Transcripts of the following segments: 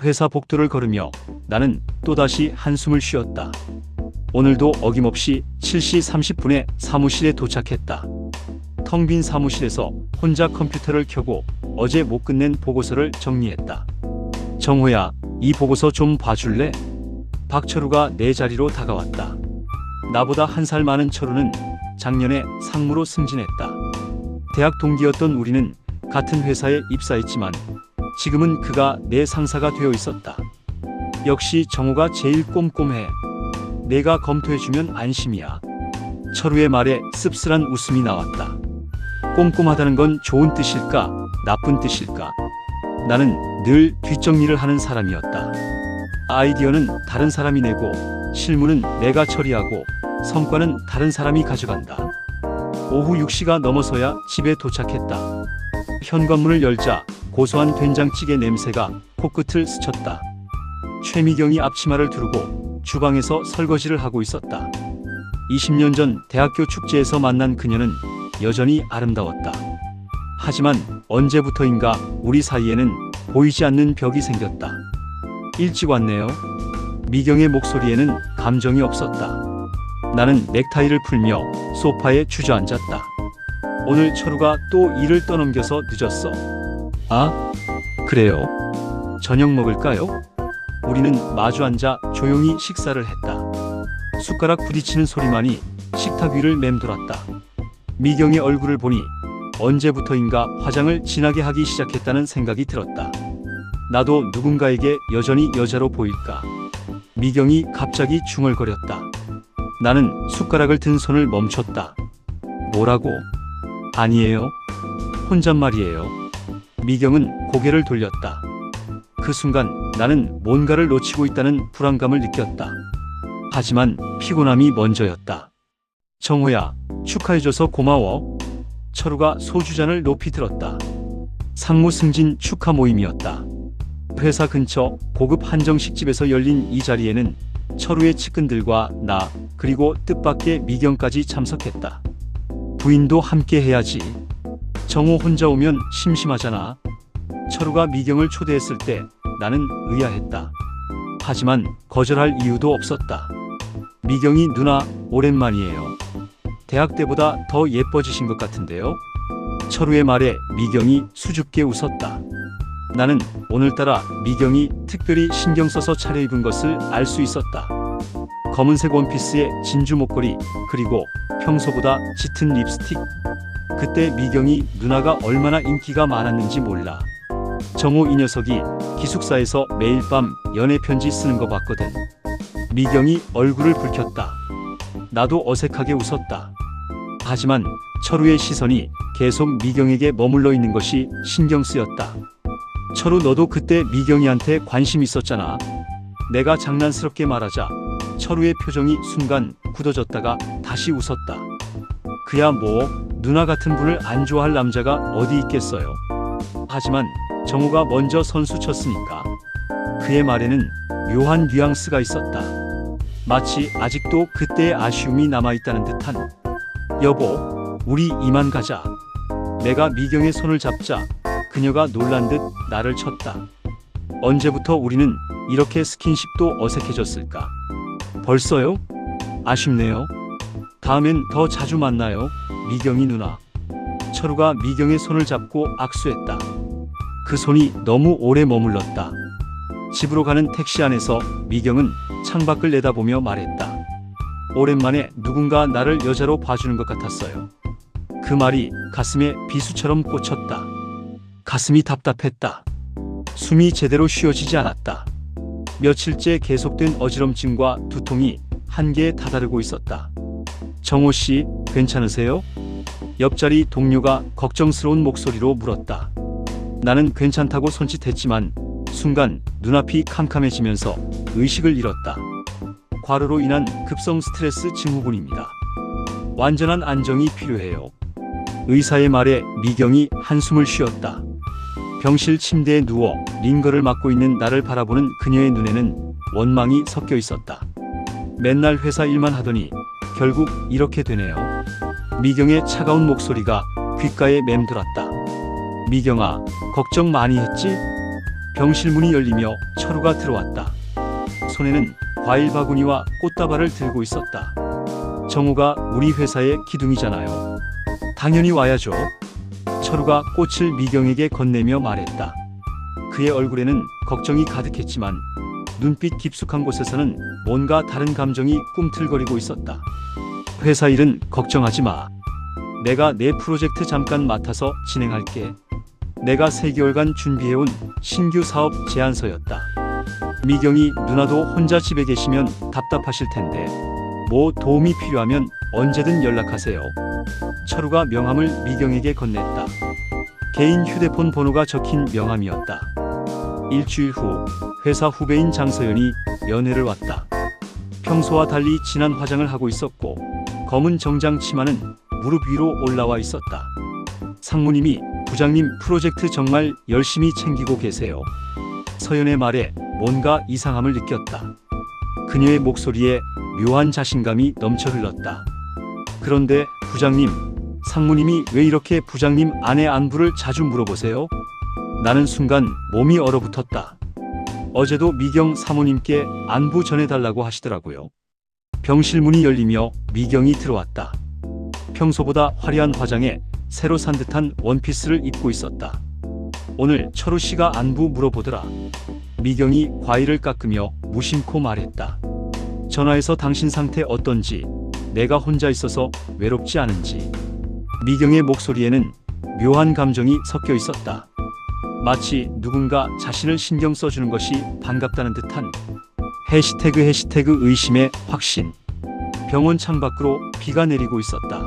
회사 복도를 걸으며 나는 또다시 한숨을 쉬었다. 오늘도 어김없이 7시 30분에 사무실에 도착했다. 텅 빈 사무실에서 혼자 컴퓨터를 켜고 어제 못 끝낸 보고서를 정리했다. 정호야, 이 보고서 좀 봐줄래? 박철우가 내 자리로 다가왔다. 나보다 한 살 많은 철우는 작년에 상무로 승진했다. 대학 동기였던 우리는 같은 회사에 입사했지만 지금은 그가 내 상사가 되어 있었다. 역시 정호가 제일 꼼꼼해. 내가 검토해주면 안심이야. 철우의 말에 씁쓸한 웃음이 나왔다. 꼼꼼하다는 건 좋은 뜻일까? 나쁜 뜻일까? 나는 늘 뒷정리를 하는 사람이었다. 아이디어는 다른 사람이 내고 실무는 내가 처리하고 성과는 다른 사람이 가져간다. 오후 6시가 넘어서야 집에 도착했다. 현관문을 열자 고소한 된장찌개 냄새가 코끝을 스쳤다. 최미경이 앞치마를 두르고 주방에서 설거지를 하고 있었다. 20년 전 대학교 축제에서 만난 그녀는 여전히 아름다웠다. 하지만 언제부터인가 우리 사이에는 보이지 않는 벽이 생겼다. 일찍 왔네요. 미경의 목소리에는 감정이 없었다. 나는 넥타이를 풀며 소파에 주저앉았다. 오늘 철우가 또 일을 떠넘겨서 늦었어. 아, 그래요? 저녁 먹을까요? 우리는 마주 앉아 조용히 식사를 했다. 숟가락 부딪히는 소리만이 식탁 위를 맴돌았다. 미경의 얼굴을 보니 언제부터인가 화장을 진하게 하기 시작했다는 생각이 들었다. 나도 누군가에게 여전히 여자로 보일까? 미경이 갑자기 중얼거렸다. 나는 숟가락을 든 손을 멈췄다. 뭐라고? 아니에요. 혼잣말이에요. 미경은 고개를 돌렸다. 그 순간 나는 뭔가를 놓치고 있다는 불안감을 느꼈다. 하지만 피곤함이 먼저였다. 정호야, 축하해줘서 고마워. 철우가 소주잔을 높이 들었다. 상무 승진 축하 모임이었다. 회사 근처 고급 한정식집에서 열린 이 자리에는 철우의 측근들과 나 그리고 뜻밖의 미경까지 참석했다. 부인도 함께 해야지. 정호 혼자 오면 심심하잖아. 철우가 미경을 초대했을 때 나는 의아했다. 하지만 거절할 이유도 없었다. 미경이 누나 오랜만이에요. 대학 때보다 더 예뻐지신 것 같은데요. 철우의 말에 미경이 수줍게 웃었다. 나는 오늘따라 미경이 특별히 신경 써서 차려입은 것을 알 수 있었다. 검은색 원피스에 진주 목걸이, 그리고 평소보다 짙은 립스틱. 그때 미경이 누나가 얼마나 인기가 많았는지 몰라. 정호 이 녀석이 기숙사에서 매일 밤 연애 편지 쓰는 거 봤거든. 미경이 얼굴을 붉혔다. 나도 어색하게 웃었다. 하지만 철우의 시선이 계속 미경에게 머물러 있는 것이 신경 쓰였다. 철우, 너도 그때 미경이한테 관심 있었잖아. 내가 장난스럽게 말하자 철우의 표정이 순간 굳어졌다가 다시 웃었다. 그야 뭐, 누나 같은 분을 안 좋아할 남자가 어디 있겠어요. 하지만 정우가 먼저 선수 쳤으니까. 그의 말에는 묘한 뉘앙스가 있었다. 마치 아직도 그때의 아쉬움이 남아있다는 듯한. 여보, 우리 이만 가자. 내가 미경의 손을 잡자 그녀가 놀란 듯 나를 쳤다. 언제부터 우리는 이렇게 스킨십도 어색해졌을까? 벌써요? 아쉽네요. 다음엔 더 자주 만나요, 미경이 누나. 철우가 미경의 손을 잡고 악수했다. 그 손이 너무 오래 머물렀다. 집으로 가는 택시 안에서 미경은 창밖을 내다보며 말했다. 오랜만에 누군가 나를 여자로 봐주는 것 같았어요. 그 말이 가슴에 비수처럼 꽂혔다. 가슴이 답답했다. 숨이 제대로 쉬어지지 않았다. 며칠째 계속된 어지럼증과 두통이 한계에 다다르고 있었다. 정호씨, 괜찮으세요? 옆자리 동료가 걱정스러운 목소리로 물었다. 나는 괜찮다고 손짓했지만 순간 눈앞이 캄캄해지면서 의식을 잃었다. 과로로 인한 급성 스트레스 증후군입니다. 완전한 안정이 필요해요. 의사의 말에 미경이 한숨을 쉬었다. 병실 침대에 누워 링거를 맞고 있는 나를 바라보는 그녀의 눈에는 원망이 섞여 있었다. 맨날 회사 일만 하더니 결국 이렇게 되네요. 미경의 차가운 목소리가 귓가에 맴돌았다. 미경아, 걱정 많이 했지? 병실 문이 열리며 철우가 들어왔다. 손에는 과일 바구니와 꽃다발을 들고 있었다. 정우가 우리 회사의 기둥이잖아요. 당연히 와야죠. 철우가 꽃을 미경에게 건네며 말했다. 그의 얼굴에는 걱정이 가득했지만 눈빛 깊숙한 곳에서는 뭔가 다른 감정이 꿈틀거리고 있었다. 회사 일은 걱정하지 마. 내가 내 프로젝트 잠깐 맡아서 진행할게. 내가 3개월간 준비해온 신규 사업 제안서였다. 미경이 누나도 혼자 집에 계시면 답답하실 텐데 뭐 도움이 필요하면 언제든 연락하세요. 철우가 명함을 미경에게 건넸다. 개인 휴대폰 번호가 적힌 명함이었다. 일주일 후 회사 후배인 장서연이 면회를 왔다. 평소와 달리 진한 화장을 하고 있었고 검은 정장 치마는 무릎 위로 올라와 있었다. 상무님이 부장님 프로젝트 정말 열심히 챙기고 계세요. 서연의 말에 뭔가 이상함을 느꼈다. 그녀의 목소리에 묘한 자신감이 넘쳐 흘렀다. 그런데 부장님, 상무님이 왜 이렇게 부장님 아내 안부를 자주 물어보세요? 나는 순간 몸이 얼어붙었다. 어제도 미경 사모님께 안부 전해달라고 하시더라고요. 병실 문이 열리며 미경이 들어왔다. 평소보다 화려한 화장에 새로 산 듯한 원피스를 입고 있었다. 오늘 철우 씨가 안부 물어보더라. 미경이 과일을 깎으며 무심코 말했다. 전화해서 당신 상태 어떤지, 내가 혼자 있어서 외롭지 않은지. 미경의 목소리에는 묘한 감정이 섞여 있었다. 마치 누군가 자신을 신경 써주는 것이 반갑다는 듯한 해시태그 의심의 확신. 병원 창밖으로 비가 내리고 있었다.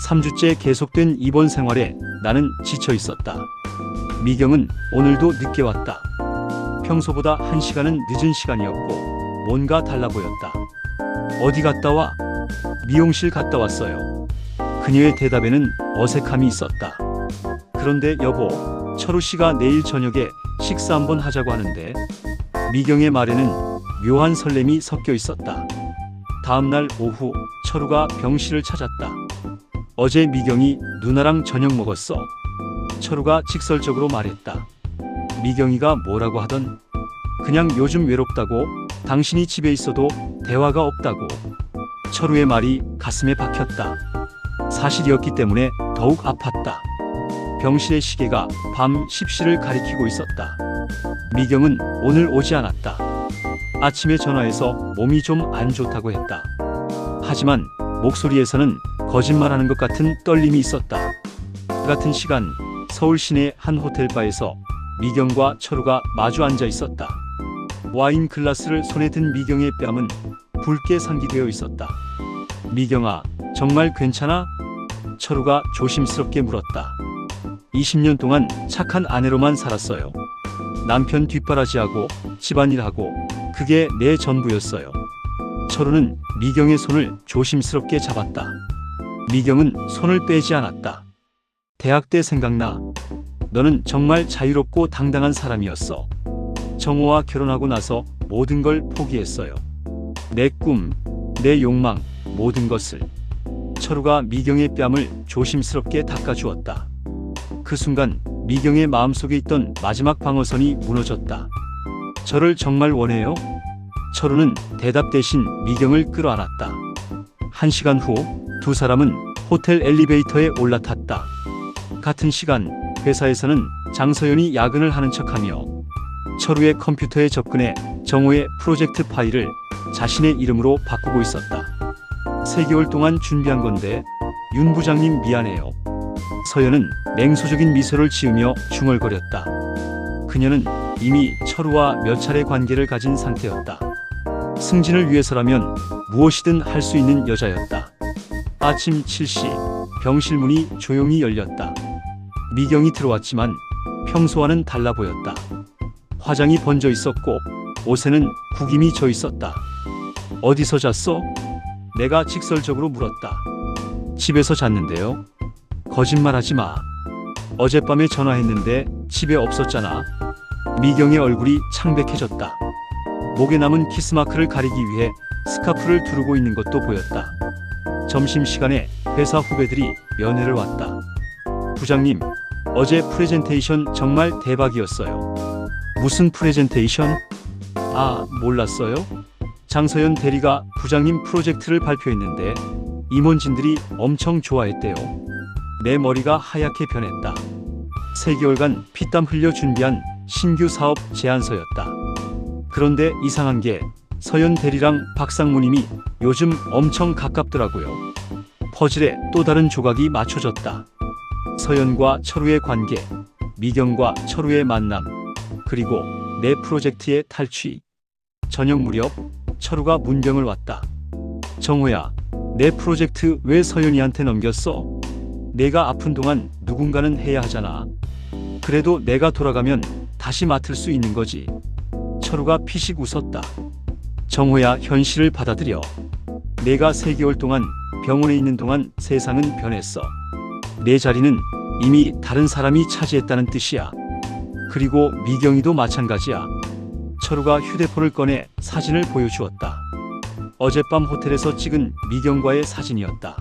3주째 계속된 입원 생활에 나는 지쳐 있었다. 미경은 오늘도 늦게 왔다. 평소보다 1시간은 늦은 시간이었고 뭔가 달라 보였다. 어디 갔다 와? 미용실 갔다 왔어요. 그녀의 대답에는 어색함이 있었다. 그런데 여보, 철우 씨가 내일 저녁에 식사 한번 하자고 하는데. 미경의 말에는 묘한 설렘이 섞여 있었다. 다음날 오후 철우가 병실을 찾았다. 어제 미경이 누나랑 저녁 먹었어. 철우가 직설적으로 말했다. 미경이가 뭐라고 하던 그냥 요즘 외롭다고, 당신이 집에 있어도 대화가 없다고. 철우의 말이 가슴에 박혔다. 사실이었기 때문에 더욱 아팠다. 병실의 시계가 밤 10시를 가리키고 있었다. 미경은 오늘 오지 않았다. 아침에 전화해서 몸이 좀 안 좋다고 했다. 하지만 목소리에서는 거짓말하는 것 같은 떨림이 있었다. 그 같은 시간 서울 시내 한 호텔바에서 미경과 철우가 마주 앉아 있었다. 와인 글라스를 손에 든 미경의 뺨은 붉게 상기되어 있었다. 미경아, 정말 괜찮아? 철우가 조심스럽게 물었다. 20년 동안 착한 아내로만 살았어요. 남편 뒷바라지하고 집안일하고 그게 내 전부였어요. 철우는 미경의 손을 조심스럽게 잡았다. 미경은 손을 빼지 않았다. 대학 때 생각나. 너는 정말 자유롭고 당당한 사람이었어. 정호와 결혼하고 나서 모든 걸 포기했어요. 내 꿈, 내 욕망, 모든 것을. 철우가 미경의 뺨을 조심스럽게 닦아주었다. 그 순간 미경의 마음속에 있던 마지막 방어선이 무너졌다. 저를 정말 원해요? 철우는 대답 대신 미경을 끌어안았다. 1시간 후 두 사람은 호텔 엘리베이터에 올라탔다. 같은 시간 회사에서는 장서연이 야근을 하는 척하며 철우의 컴퓨터에 접근해 정호의 프로젝트 파일을 자신의 이름으로 바꾸고 있었다. 3개월 동안 준비한 건데 윤 부장님 미안해요. 서연은 냉소적인 미소를 지으며 중얼거렸다. 그녀는 이미 철우와 몇 차례 관계를 가진 상태였다. 승진을 위해서라면 무엇이든 할 수 있는 여자였다. 아침 7시 병실 문이 조용히 열렸다. 미경이 들어왔지만 평소와는 달라 보였다. 화장이 번져 있었고 옷에는 구김이 져 있었다. 어디서 잤어? 내가 직설적으로 물었다. 집에서 잤는데요. 거짓말하지 마. 어젯밤에 전화했는데 집에 없었잖아. 미경의 얼굴이 창백해졌다. 목에 남은 키스마크를 가리기 위해 스카프를 두르고 있는 것도 보였다. 점심시간에 회사 후배들이 면회를 왔다. 부장님, 어제 프레젠테이션 정말 대박이었어요. 무슨 프레젠테이션? 아, 몰랐어요? 장서연 대리가 부장님 프로젝트를 발표했는데 임원진들이 엄청 좋아했대요. 내 머리가 하얗게 변했다. 3개월간 피땀 흘려 준비한 신규 사업 제안서였다. 그런데 이상한 게 서연 대리랑 박상무님이 요즘 엄청 가깝더라고요. 퍼즐에 또 다른 조각이 맞춰졌다. 서연과 철우의 관계, 미경과 철우의 만남, 그리고 내 프로젝트의 탈취. 저녁 무렵 철우가 문병을 왔다. 정호야, 내 프로젝트 왜 서연이한테 넘겼어? 내가 아픈 동안 누군가는 해야 하잖아. 그래도 내가 돌아가면 다시 맡을 수 있는 거지. 철우가 피식 웃었다. 정호야, 현실을 받아들여. 내가 3개월 동안 병원에 있는 동안 세상은 변했어. 내 자리는 이미 다른 사람이 차지했다는 뜻이야. 그리고 미경이도 마찬가지야. 철우가 휴대폰을 꺼내 사진을 보여주었다. 어젯밤 호텔에서 찍은 미경과의 사진이었다.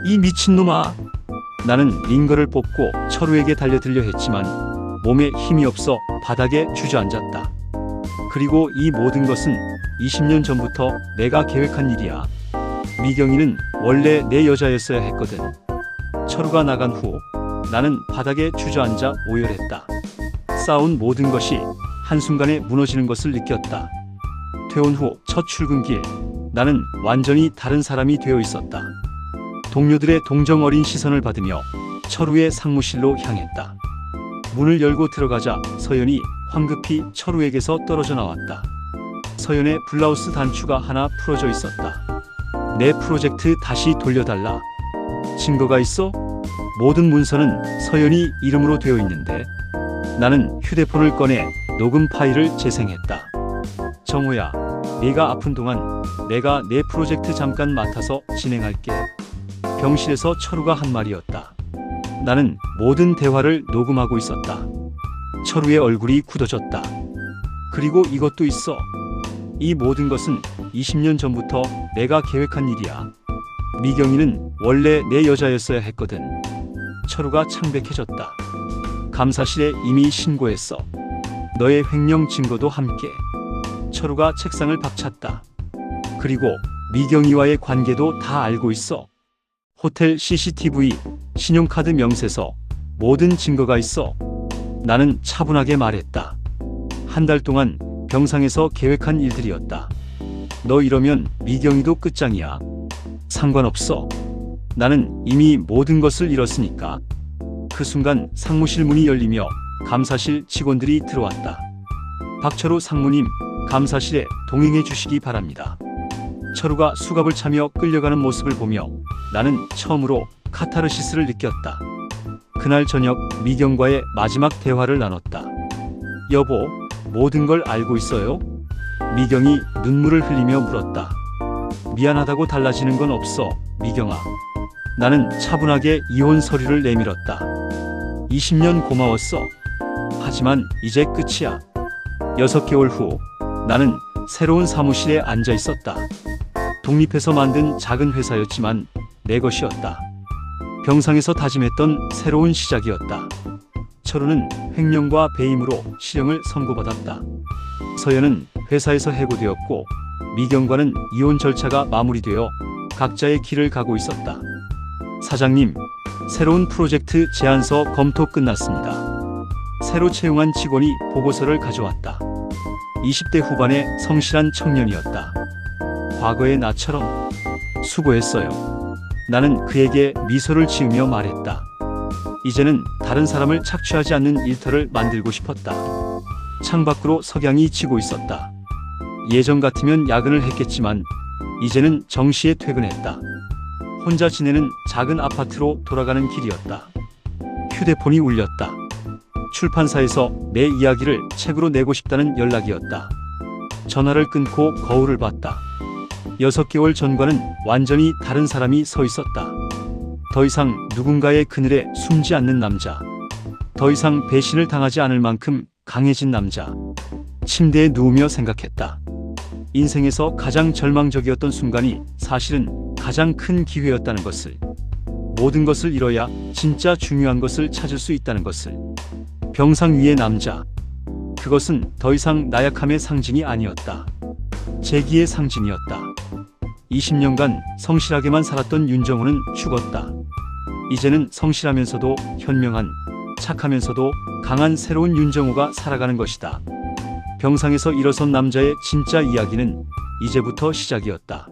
이 미친놈아! 나는 링거를 뽑고 철우에게 달려들려 했지만 몸에 힘이 없어 바닥에 주저앉았다. 그리고 이 모든 것은 20년 전부터 내가 계획한 일이야. 미경이는 원래 내 여자였어야 했거든. 철우가 나간 후 나는 바닥에 주저앉아 오열했다. 쌓아온 모든 것이 한순간에 무너지는 것을 느꼈다. 퇴원 후 첫 출근길, 나는 완전히 다른 사람이 되어 있었다. 동료들의 동정 어린 시선을 받으며 철우의 상무실로 향했다. 문을 열고 들어가자 서연이 황급히 철우에게서 떨어져 나왔다. 서연의 블라우스 단추가 하나 풀어져 있었다. 내 프로젝트 다시 돌려달라. 증거가 있어? 모든 문서는 서연이 이름으로 되어 있는데. 나는 휴대폰을 꺼내 녹음 파일을 재생했다. 정호야, 네가 아픈 동안 내가 내 프로젝트 잠깐 맡아서 진행할게. 병실에서 철우가 한 말이었다. 나는 모든 대화를 녹음하고 있었다. 철우의 얼굴이 굳어졌다. 그리고 이것도 있어. 이 모든 것은 20년 전부터 내가 계획한 일이야. 미경이는 원래 내 여자였어야 했거든. 철우가 창백해졌다. 감사실에 이미 신고했어. 너의 횡령 증거도 함께. 철우가 책상을 박찼다. 그리고 미경이와의 관계도 다 알고 있어. 호텔 CCTV, 신용카드 명세서, 모든 증거가 있어. 나는 차분하게 말했다. 한 달 동안 병상에서 계획한 일들이었다. 너 이러면 미경이도 끝장이야. 상관없어. 나는 이미 모든 것을 잃었으니까. 그 순간 상무실 문이 열리며 감사실 직원들이 들어왔다. 박철우 상무님, 감사실에 동행해 주시기 바랍니다. 철우가 수갑을 차며 끌려가는 모습을 보며 나는 처음으로 카타르시스를 느꼈다. 그날 저녁 미경과의 마지막 대화를 나눴다. 여보, 모든 걸 알고 있어요? 미경이 눈물을 흘리며 물었다. 미안하다고 달라지는 건 없어, 미경아. 나는 차분하게 이혼 서류를 내밀었다. 20년 고마웠어. 하지만 이제 끝이야. 6개월 후 나는 새로운 사무실에 앉아 있었다. 독립해서 만든 작은 회사였지만 내 것이었다. 병상에서 다짐했던 새로운 시작이었다. 철우는 횡령과 배임으로 실형을 선고받았다. 서연은 회사에서 해고되었고 미경과는 이혼 절차가 마무리되어 각자의 길을 가고 있었다. 사장님, 새로운 프로젝트 제안서 검토 끝났습니다. 새로 채용한 직원이 보고서를 가져왔다. 20대 후반의 성실한 청년이었다. 과거의 나처럼. 수고했어요. 나는 그에게 미소를 지으며 말했다. 이제는 다른 사람을 착취하지 않는 일터를 만들고 싶었다. 창밖으로 석양이 지고 있었다. 예전 같으면 야근을 했겠지만 이제는 정시에 퇴근했다. 혼자 지내는 작은 아파트로 돌아가는 길이었다. 휴대폰이 울렸다. 출판사에서 내 이야기를 책으로 내고 싶다는 연락이었다. 전화를 끊고 거울을 봤다. 6개월 전과는 완전히 다른 사람이 서 있었다. 더 이상 누군가의 그늘에 숨지 않는 남자. 더 이상 배신을 당하지 않을 만큼 강해진 남자. 침대에 누우며 생각했다. 인생에서 가장 절망적이었던 순간이 사실은 가장 큰 기회였다는 것을. 모든 것을 잃어야 진짜 중요한 것을 찾을 수 있다는 것을. 병상 위의 남자. 그것은 더 이상 나약함의 상징이 아니었다. 재기의 상징이었다. 20년간 성실하게만 살았던 윤정호는 죽었다. 이제는 성실하면서도 현명한, 착하면서도 강한 새로운 윤정호가 살아가는 것이다. 병상에서 일어선 남자의 진짜 이야기는 이제부터 시작이었다.